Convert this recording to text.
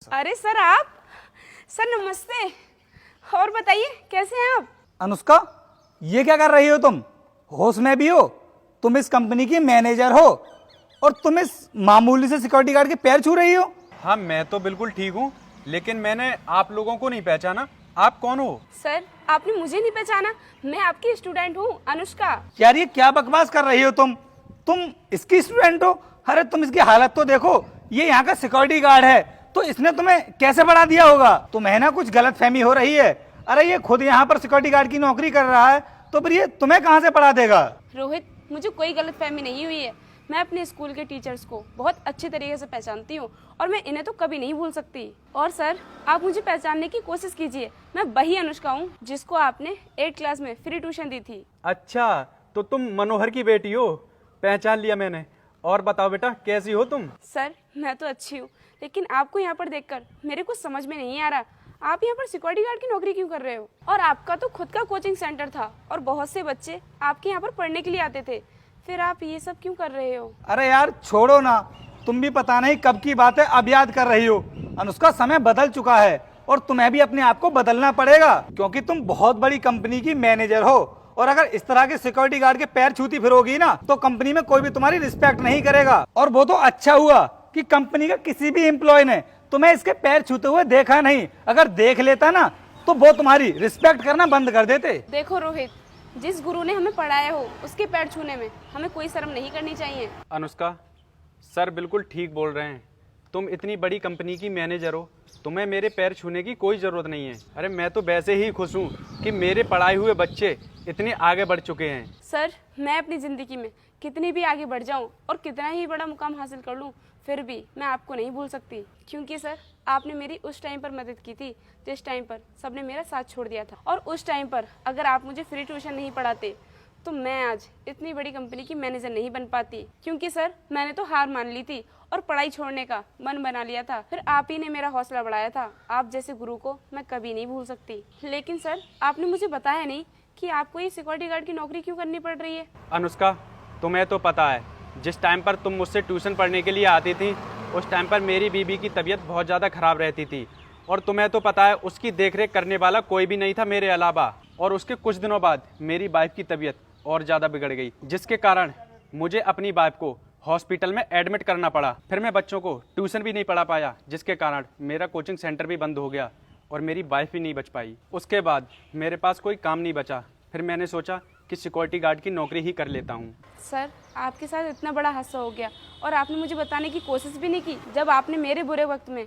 अरे सर आप। सर नमस्ते। और बताइए कैसे हैं आप? अनुष्का, ये क्या कर रही हो तुम? होश में भी हो? तुम इस कंपनी की मैनेजर हो और तुम इस मामूली से सिक्योरिटी गार्ड के पैर छू रही हो? हाँ, मैं तो बिल्कुल ठीक हूँ, लेकिन मैंने आप लोगों को नहीं पहचाना। आप कौन हो? सर आपने मुझे नहीं पहचाना? मैं आपकी स्टूडेंट हूँ अनुष्का। यार ये क्या बकवास कर रही हो तुम इसकी स्टूडेंट हो? अरे तुम इसकी हालत तो देखो, ये यहाँ का सिक्योरिटी गार्ड है, तो इसने तुम्हें कैसे बढ़ा दिया होगा? तुम्हें ना कुछ गलतफहमी हो रही है। अरे ये खुद यहाँ पर सिक्योरिटी गार्ड की नौकरी कर रहा है, तो फिर ये तुम्हें कहाँ से पढ़ा देगा? रोहित, मुझे कोई गलतफहमी नहीं हुई है। मैं अपने स्कूल के टीचर्स को बहुत अच्छे तरीके से पहचानती हूँ और मैं इन्हें तो कभी नहीं भूल सकती। और सर आप मुझे पहचानने की कोशिश कीजिए, मैं वही अनुष्का हूँ जिसको आपने 8th क्लास में फ्री ट्यूशन दी थी। अच्छा, तो तुम मनोहर की बेटी हो? पहचान लिया मैंने। और बताओ बेटा, कैसी हो तुम? सर मैं तो अच्छी हूँ, लेकिन आपको यहाँ पर देखकर मेरे कुछ समझ में नहीं आ रहा। आप यहाँ पर सिक्योरिटी गार्ड की नौकरी क्यों कर रहे हो? और आपका तो खुद का कोचिंग सेंटर था और बहुत से बच्चे आपके यहाँ पर पढ़ने के लिए आते थे, फिर आप ये सब क्यों कर रहे हो? अरे यार छोड़ो ना, तुम भी पता नहीं कब की बातें अब याद कर रही हो। अनुष्का, समय बदल चुका है और तुम्हें भी अपने आप को बदलना पड़ेगा, क्योंकि तुम बहुत बड़ी कंपनी की मैनेजर हो और अगर इस तरह के सिक्योरिटी गार्ड के पैर छूती फिरोगी ना, तो कंपनी में कोई भी तुम्हारी रिस्पेक्ट नहीं करेगा। और वो तो अच्छा हुआ कि कंपनी का किसी भी एम्प्लॉय ने तुम्हें इसके पैर छूते हुए देखा नहीं। अगर देख लेता ना, तो वो तुम्हारी रिस्पेक्ट करना बंद कर देते। देखो रोहित, जिस गुरु ने हमें पढ़ाया हो उसके पैर छूने में हमें कोई शर्म नहीं करनी चाहिए। अनुष्का, सर बिल्कुल ठीक बोल रहे हैं। तुम इतनी बड़ी कंपनी की मैनेजर हो, तुम्हें मेरे पैर छूने की कोई ज़रूरत नहीं है। अरे मैं तो वैसे ही खुश हूँ कि मेरे पढ़ाए हुए बच्चे इतने आगे बढ़ चुके हैं। सर मैं अपनी ज़िंदगी में कितनी भी आगे बढ़ जाऊं और कितना ही बड़ा मुकाम हासिल कर लूं, फिर भी मैं आपको नहीं भूल सकती, क्योंकि सर आपने मेरी उस टाइम पर मदद की थी जिस टाइम पर सबने मेरा साथ छोड़ दिया था। और उस टाइम पर अगर आप मुझे फ्री ट्यूशन नहीं पढ़ाते तो मैं आज इतनी बड़ी कंपनी की मैनेजर नहीं बन पाती, क्योंकि सर मैंने तो हार मान ली थी और पढ़ाई छोड़ने का मन बना लिया था। फिर आप ही ने मेरा हौसला बढ़ाया था। आप जैसे गुरु को मैं कभी नहीं भूल सकती। लेकिन सर आपने मुझे बताया नहीं कि आपको ये सिक्योरिटी गार्ड की नौकरी क्यों करनी पड़ रही है? अनुष्का, तुम्हें तो पता है, जिस टाइम पर तुम मुझसे ट्यूशन पढ़ने के लिए आती थी, उस टाइम पर मेरी बीबी की तबीयत बहुत ज़्यादा ख़राब रहती थी। और तुम्हें तो पता है, उसकी देखरेख करने वाला कोई भी नहीं था मेरे अलावा। और उसके कुछ दिनों बाद मेरी वाइफ की तबीयत और ज़्यादा बिगड़ गई, जिसके कारण मुझे अपनी वाइफ को हॉस्पिटल में एडमिट करना पड़ा। फिर मैं बच्चों को ट्यूशन भी नहीं पढ़ा पाया, जिसके कारण मेरा कोचिंग सेंटर भी बंद हो गया और मेरी वाइफ भी नहीं बच पाई। उसके बाद मेरे पास कोई काम नहीं बचा। फिर मैंने सोचा कि सिक्योरिटी गार्ड की नौकरी ही कर लेता हूँ। सर आपके साथ इतना बड़ा हादसा हो गया और आपने मुझे बताने की कोशिश भी नहीं की। जब आपने मेरे बुरे वक्त में